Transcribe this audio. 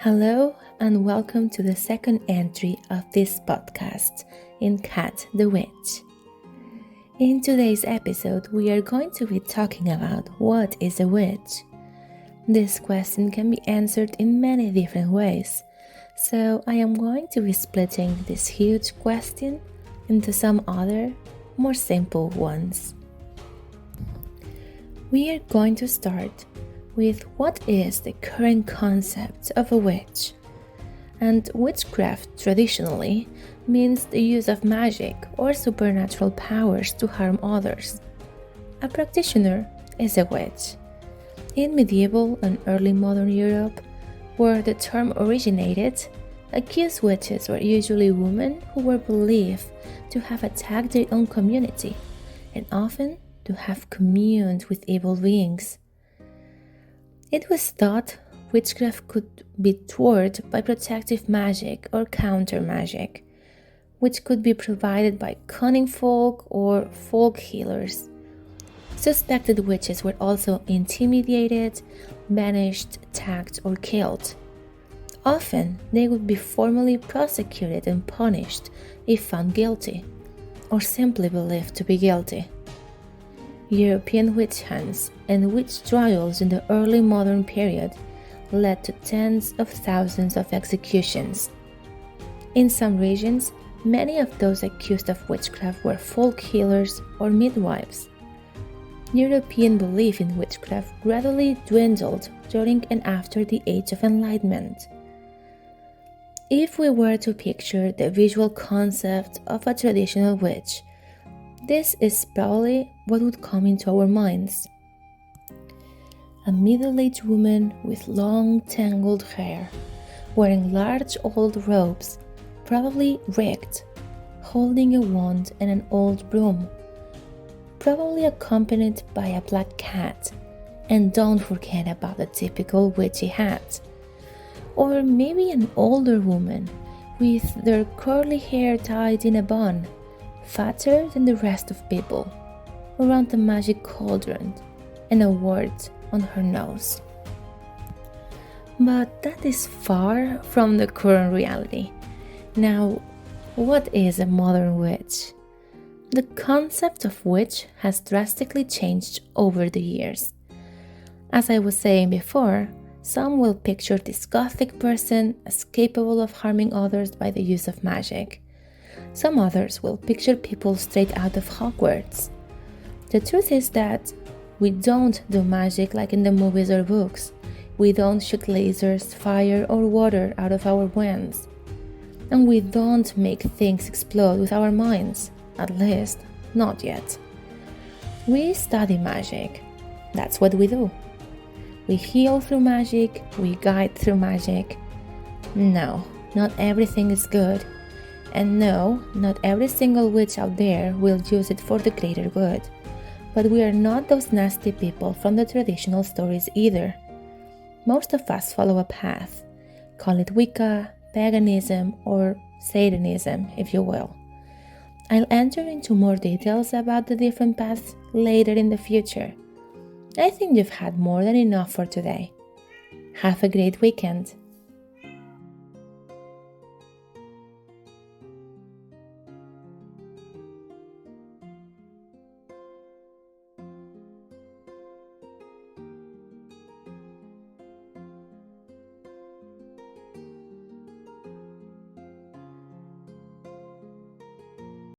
Hello and welcome to the second entry of this podcast in Katt the Witch. In today's episode, we are going to be talking about what is a witch. This question can be answered in many different ways, so I am going to be splitting this huge question into some other, more simple ones. We are going to start with what is the current concept of a witch. And witchcraft traditionally means the use of magic or supernatural powers to harm others. A practitioner is a witch. In medieval and early modern Europe, where the term originated, accused witches were usually women who were believed to have attacked their own community and often to have communed with evil beings. It was thought witchcraft could be thwarted by protective magic or counter magic, which could be provided by cunning folk or folk healers. Suspected witches were also intimidated, banished, attacked, or killed. Often, they would be formally prosecuted and punished if found guilty, or simply believed to be guilty. European witch hunts and witch trials in the early modern period led to tens of thousands of executions. In some regions, many of those accused of witchcraft were folk healers or midwives. European belief in witchcraft gradually dwindled during and after the Age of Enlightenment. If we were to picture the visual concept of a traditional witch, this is probably what would come into our minds. A middle-aged woman with long tangled hair, wearing large old robes, probably rigged, holding a wand and an old broom, probably accompanied by a black cat, and don't forget about the typical witchy hat. Or maybe an older woman with their curly hair tied in a bun, fatter than the rest of people, around the magic cauldron and a word on her nose. But that is far from the current reality. Now, what is a modern witch? The concept of witch has drastically changed over the years. As I was saying before, some will picture this gothic person as capable of harming others by the use of magic. Some others will picture people straight out of Hogwarts. The truth is that we don't do magic like in the movies or books. We don't shoot lasers, fire, or water out of our wands. And we don't make things explode with our minds, at least, not yet. We study magic. That's what we do. We heal through magic, we guide through magic. No, not everything is good. And no, not every single witch out there will use it for the greater good. But we are not those nasty people from the traditional stories either. Most of us follow a path. Call it Wicca, paganism, or Satanism, if you will. I'll enter into more details about the different paths later in the future. I think you've had more than enough for today. Have a great weekend.